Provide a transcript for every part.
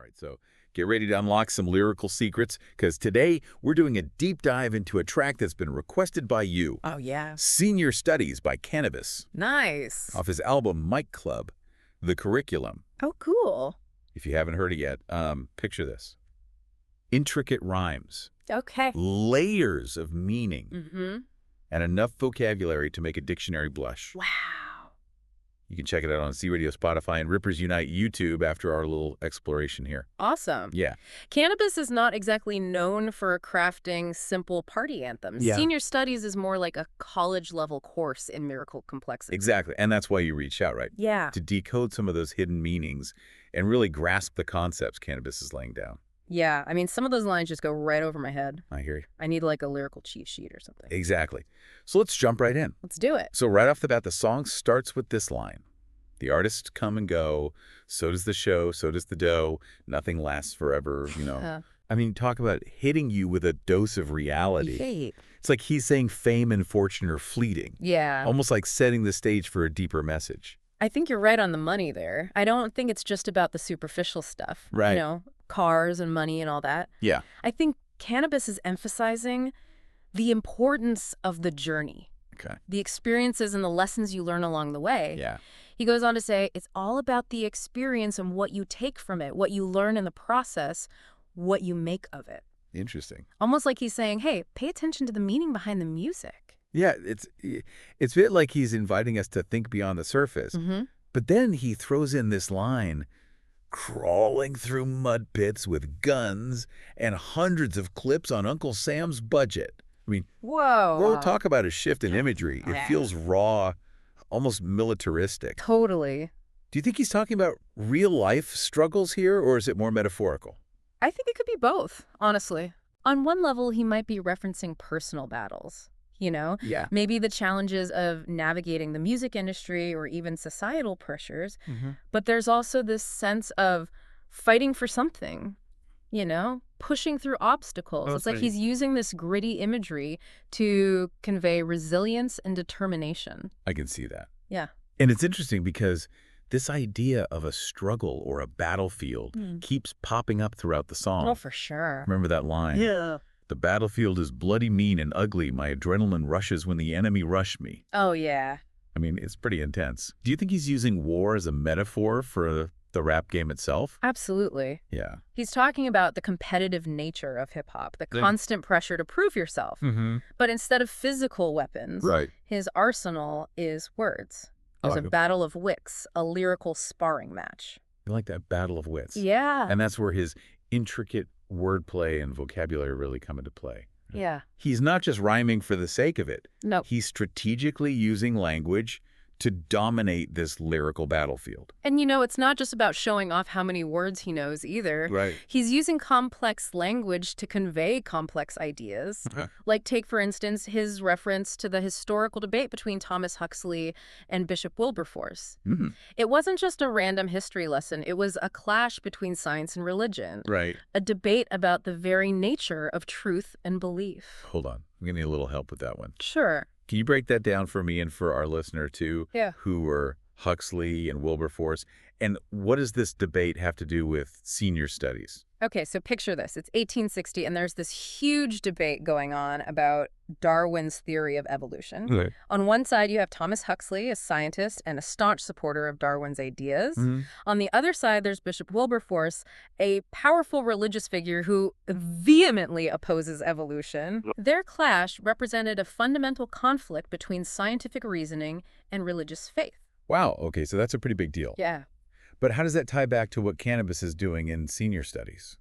right, so get ready to unlock some lyrical secrets, because today we're doing a deep dive into a track that's been requested by you. Oh, yeah. Cenior Studies by Canibus, Nice. off his album Mic Club, The Curriculum. Oh, cool. If you haven't heard it yet, picture this. Intricate rhymes, Okay. layers of meaning, Mm-hmm. and enough vocabulary to make a dictionary blush. Wow. You can check it out on C Radio, Spotify, and Rippers Unite YouTube after our little exploration here. Awesome. Yeah. Canibus is not exactly known for crafting simple party anthems. Yeah. Cenior Studies is more like a college-level course in lyrical complexity. Exactly. And that's why you reached out, right? Yeah. To decode some of those hidden meanings and really grasp the concepts Canibus is laying down. Yeah. I mean, some of those lines just go right over my head. I hear you. I need like a lyrical cheat sheet or something. Exactly. So let's jump right in. Let's do it. So right off the bat, the song starts with this line. The artists come and go, so does the show, so does the dough, nothing lasts forever, you know. I mean, talk about hitting you with a dose of reality. Hey. It's like he's saying fame and fortune are fleeting. Yeah. Almost like setting the stage for a deeper message. I think you're right on the money there. I don't think it's just about the superficial stuff. Right. You know, cars and money and all that. Yeah. I think Canibus is emphasizing the importance of the journey. Okay. The experiences and the lessons you learn along the way. Yeah. He goes on to say, it's all about the experience and what you take from it, what you learn in the process, what you make of it. Interesting. Almost like he's saying, hey, pay attention to the meaning behind the music. Yeah, it's a bit like he's inviting us to think beyond the surface. Mm-hmm. But then he throws in this line, crawling through mud pits with guns and hundreds of clips on Uncle Sam's budget. I mean, whoa. we'll talk about a shift in imagery. It feels raw, almost militaristic. Totally. Do you think he's talking about real-life struggles here, or is it more metaphorical? I think it could be both, honestly. On one level, he might be referencing personal battles, you know? Yeah. Maybe the challenges of navigating the music industry or even societal pressures. Mm-hmm. But there's also this sense of fighting for something, you know? Pushing through obstacles. Oh, it's like right. he's using this gritty imagery to convey resilience and determination. I can see that. Yeah. And it's interesting because this idea of a struggle or a battlefield keeps popping up throughout the song. Oh, for sure. Remember that line? Yeah. The battlefield is bloody, mean, and ugly. My adrenaline rushes when the enemy rush me. Oh, yeah. I mean, it's pretty intense. Do you think he's using war as a metaphor for the rap game itself? Absolutely. Yeah. He's talking about the competitive nature of hip-hop, the constant pressure to prove yourself. Mm-hmm. But instead of physical weapons, Right. his arsenal is words. There's a battle of wits, a lyrical sparring match. I like that battle of wits. Yeah. And that's where his intricate wordplay and vocabulary really come into play. Yeah. He's not just rhyming for the sake of it. No. He's strategically using language to dominate this lyrical battlefield. And you know, it's not just about showing off how many words he knows either. Right. He's using complex language to convey complex ideas. Like take, for instance, his reference to the historical debate between Thomas Huxley and Bishop Wilberforce. Mm-hmm. It wasn't just a random history lesson. It was a clash between science and religion. Right. A debate about the very nature of truth and belief. Hold on. I'm going to need a little help with that one. Sure. Can you break that down for me and for our listener, too? Yeah. Who were Huxley and Wilberforce? And what does this debate have to do with Cenior Studies? Okay, so picture this. It's 1860, and there's this huge debate going on about Darwin's theory of evolution. Right. On one side, you have Thomas Huxley, a scientist and a staunch supporter of Darwin's ideas. Mm-hmm. On the other side, there's Bishop Wilberforce, a powerful religious figure who vehemently opposes evolution. Their clash represented a fundamental conflict between scientific reasoning and religious faith. Wow. Okay, so that's a pretty big deal. Yeah. But how does that tie back to what Canibus is doing in Cenior Studies?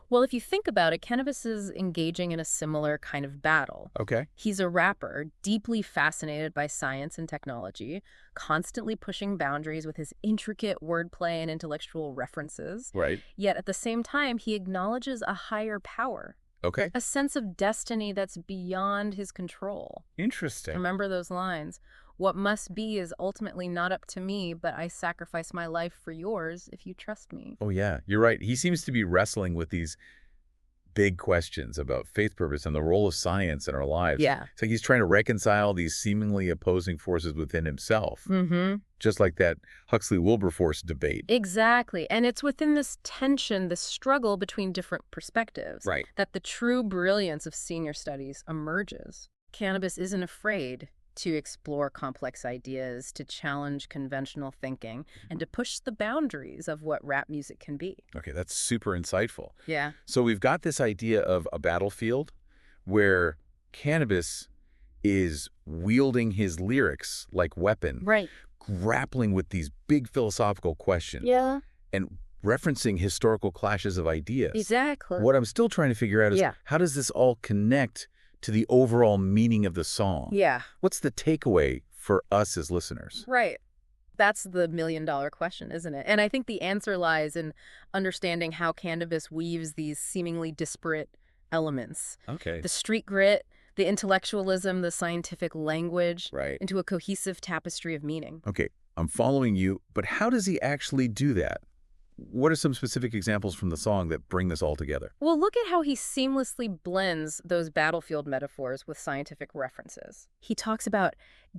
Well, if you think about it, Canibus is engaging in a similar kind of battle. Okay. He's a rapper, deeply fascinated by science and technology, constantly pushing boundaries with his intricate wordplay and intellectual references. Right. Yet at the same time, he acknowledges a higher power, Okay. a sense of destiny that's beyond his control. Interesting. Remember those lines. What must be is ultimately not up to me, but I sacrifice my life for yours if you trust me. Oh, yeah. You're right. He seems to be wrestling with these big questions about faith, purpose, and the role of science in our lives. Yeah. It's like he's trying to reconcile these seemingly opposing forces within himself. Mm-hmm. Just like that Huxley-Wilberforce debate. Exactly. And it's within this tension, this struggle between different perspectives, Right. that the true brilliance of Senior Studies emerges. Canibus isn't afraid to explore complex ideas, to challenge conventional thinking, and to push the boundaries of what rap music can be. Okay, that's super insightful. Yeah. So we've got this idea of a battlefield where Canibus is wielding his lyrics like weapon, Right. grappling with these big philosophical questions, Yeah. and referencing historical clashes of ideas. Exactly. What I'm still trying to figure out is how does this all connect to the overall meaning of the song? Yeah. What's the takeaway for us as listeners? Right. That's the million-dollar question, isn't it? And I think the answer lies in understanding how Canibus weaves these seemingly disparate elements. Okay. The street grit, the intellectualism, the scientific language, Right. into a cohesive tapestry of meaning. Okay, I'm following you, but how does he actually do that? What are some specific examples from the song that bring this all together? Well, look at how he seamlessly blends those battlefield metaphors with scientific references. He talks about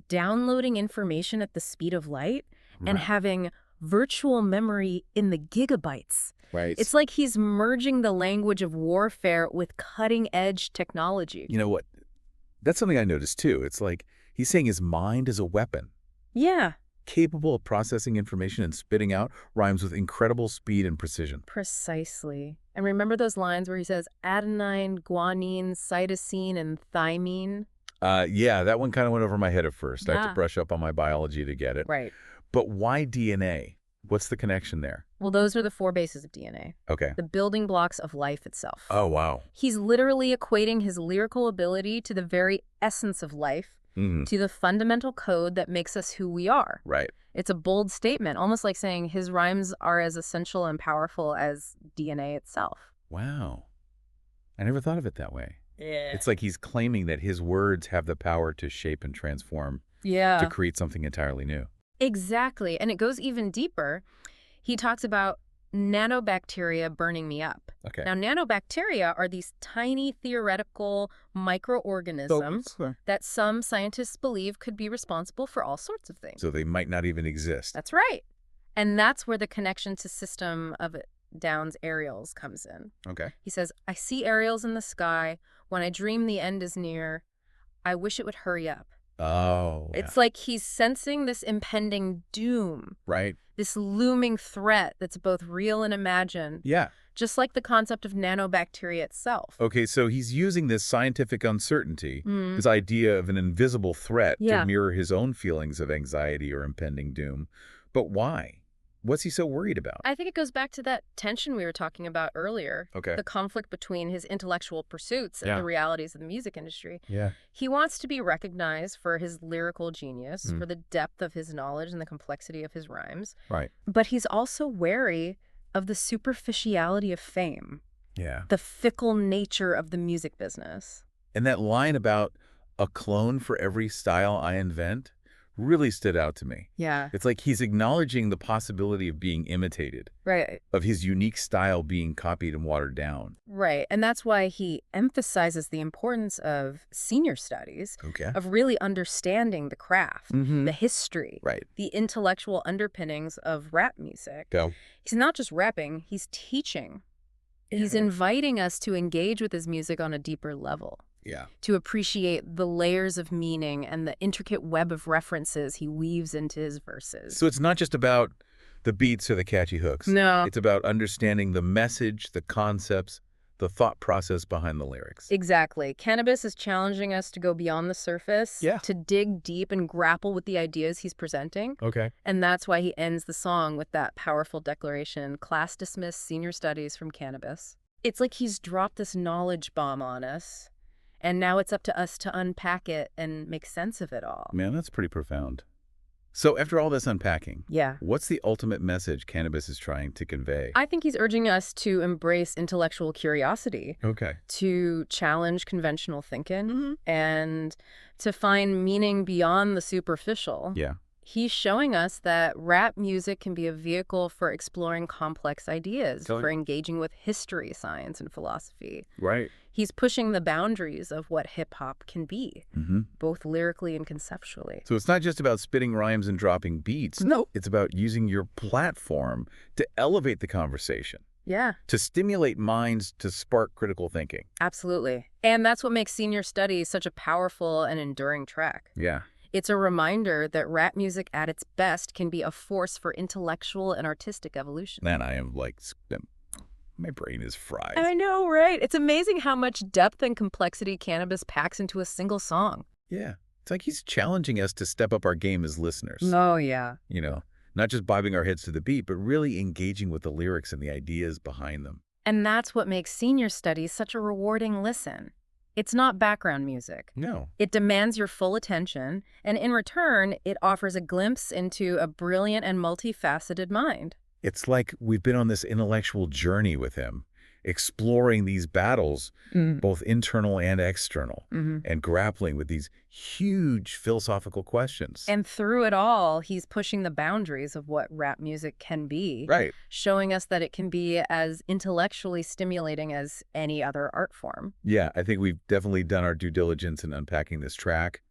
downloading information at the speed of light and having virtual memory in the gigabytes. Right. It's like he's merging the language of warfare with cutting-edge technology. You know what? That's something I noticed too. It's like he's saying his mind is a weapon, Yeah. capable of processing information and spitting out rhymes with incredible speed and precision. Precisely. And remember those lines where he says adenine, guanine, cytosine, and thymine? Yeah, that one kind of went over my head at first. I had Yeah. to brush up on my biology to get it. Right. But why DNA? What's the connection there? Well, those are the 4 bases of DNA, Okay. the building blocks of life itself. Oh, wow. He's literally equating his lyrical ability to the very essence of life, to the fundamental code that makes us who we are. Right. It's a bold statement, almost like saying his rhymes are as essential and powerful as DNA itself. Wow. I never thought of it that way. Yeah. It's like he's claiming that his words have the power to shape and transform, Yeah. to create something entirely new. Exactly. And it goes even deeper. He talks about nanobacteria burning me up. Okay. Now, nanobacteria are these tiny theoretical microorganisms that some scientists believe could be responsible for all sorts of things. So they might not even exist. That's right. And that's where the connection to System of a Down's aerials comes in. Okay. He says, I see aerials in the sky. When I dream the end is near, I wish it would hurry up. Oh. It's like he's sensing this impending doom. Right. This looming threat that's both real and imagined. Yeah. Just like the concept of nanobacteria itself. Okay, so he's using this scientific uncertainty, this idea of an invisible threat to mirror his own feelings of anxiety or impending doom. But why? What's he so worried about? I think it goes back to that tension we were talking about earlier. Okay. The conflict between his intellectual pursuits and the realities of the music industry. Yeah. He wants to be recognized for his lyrical genius, for the depth of his knowledge and the complexity of his rhymes. Right. But he's also wary of the superficiality of fame. Yeah. The fickle nature of the music business. And that line about a clone for every style I invent really stood out to me. Yeah. It's like he's acknowledging the possibility of being imitated, Right. of his unique style being copied and watered down. Right. And that's why he emphasizes the importance of senior studies, Okay. of really understanding the craft, the history, Right. the intellectual underpinnings of rap music. Go. He's not just rapping, he's teaching. He's inviting us to engage with his music on a deeper level. Yeah. To appreciate the layers of meaning and the intricate web of references he weaves into his verses. So it's not just about the beats or the catchy hooks. No. It's about understanding the message, the concepts, the thought process behind the lyrics. Exactly. Canibus is challenging us to go beyond the surface, to dig deep and grapple with the ideas he's presenting. Okay. And that's why he ends the song with that powerful declaration, class dismissed, senior studies from Canibus. It's like he's dropped this knowledge bomb on us. And now it's up to us to unpack it and make sense of it all. Man, that's pretty profound. So after all this unpacking, Yeah. what's the ultimate message Canibus is trying to convey? I think he's urging us to embrace intellectual curiosity, Okay. to challenge conventional thinking, and to find meaning beyond the superficial. Yeah. He's showing us that rap music can be a vehicle for exploring complex ideas, for engaging with history, science, and philosophy. Right. He's pushing the boundaries of what hip-hop can be, both lyrically and conceptually. So it's not just about spitting rhymes and dropping beats. No. It's about using your platform to elevate the conversation. Yeah. To stimulate minds, to spark critical thinking. Absolutely. And that's what makes Cenior Studies such a powerful and enduring track. Yeah. It's a reminder that rap music at its best can be a force for intellectual and artistic evolution. Man, I am like, my brain is fried. I know, right? It's amazing how much depth and complexity Canibus packs into a single song. Yeah. It's like he's challenging us to step up our game as listeners. Oh, yeah. You know, not just bobbing our heads to the beat, but really engaging with the lyrics and the ideas behind them. And that's what makes Cenior Studies such a rewarding listen. It's not background music. No. It demands your full attention, and in return, it offers a glimpse into a brilliant and multifaceted mind. It's like we've been on this intellectual journey with him, exploring these battles, both internal and external, and grappling with these huge philosophical questions. And through it all, he's pushing the boundaries of what rap music can be, right, showing us that it can be as intellectually stimulating as any other art form. Yeah, I think we've definitely done our due diligence in unpacking this track.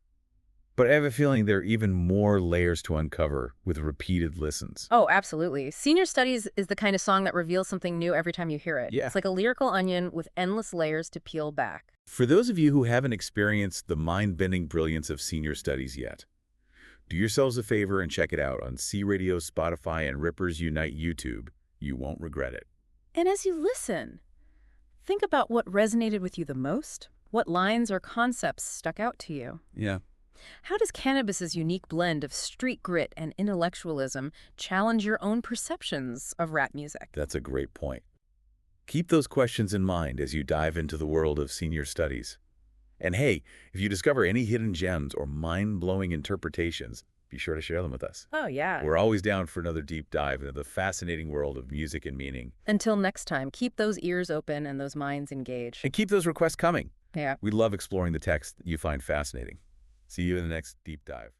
But I have a feeling there are even more layers to uncover with repeated listens. Oh, absolutely. Cenior Studies is the kind of song that reveals something new every time you hear it. Yeah. It's like a lyrical onion with endless layers to peel back. For those of you who haven't experienced the mind-bending brilliance of Cenior Studies yet, do yourselves a favor and check it out on C Radio, Spotify, and Rippers Unite YouTube. You won't regret it. And as you listen, think about what resonated with you the most. What lines or concepts stuck out to you? Yeah. How does Canibus's unique blend of street grit and intellectualism challenge your own perceptions of rap music? That's a great point. Keep those questions in mind as you dive into the world of Cenior Studies. And hey, if you discover any hidden gems or mind-blowing interpretations, be sure to share them with us. Oh, yeah. We're always down for another deep dive into the fascinating world of music and meaning. Until next time, keep those ears open and those minds engaged. And keep those requests coming. Yeah. We love exploring the text that you find fascinating. See you in the next deep dive.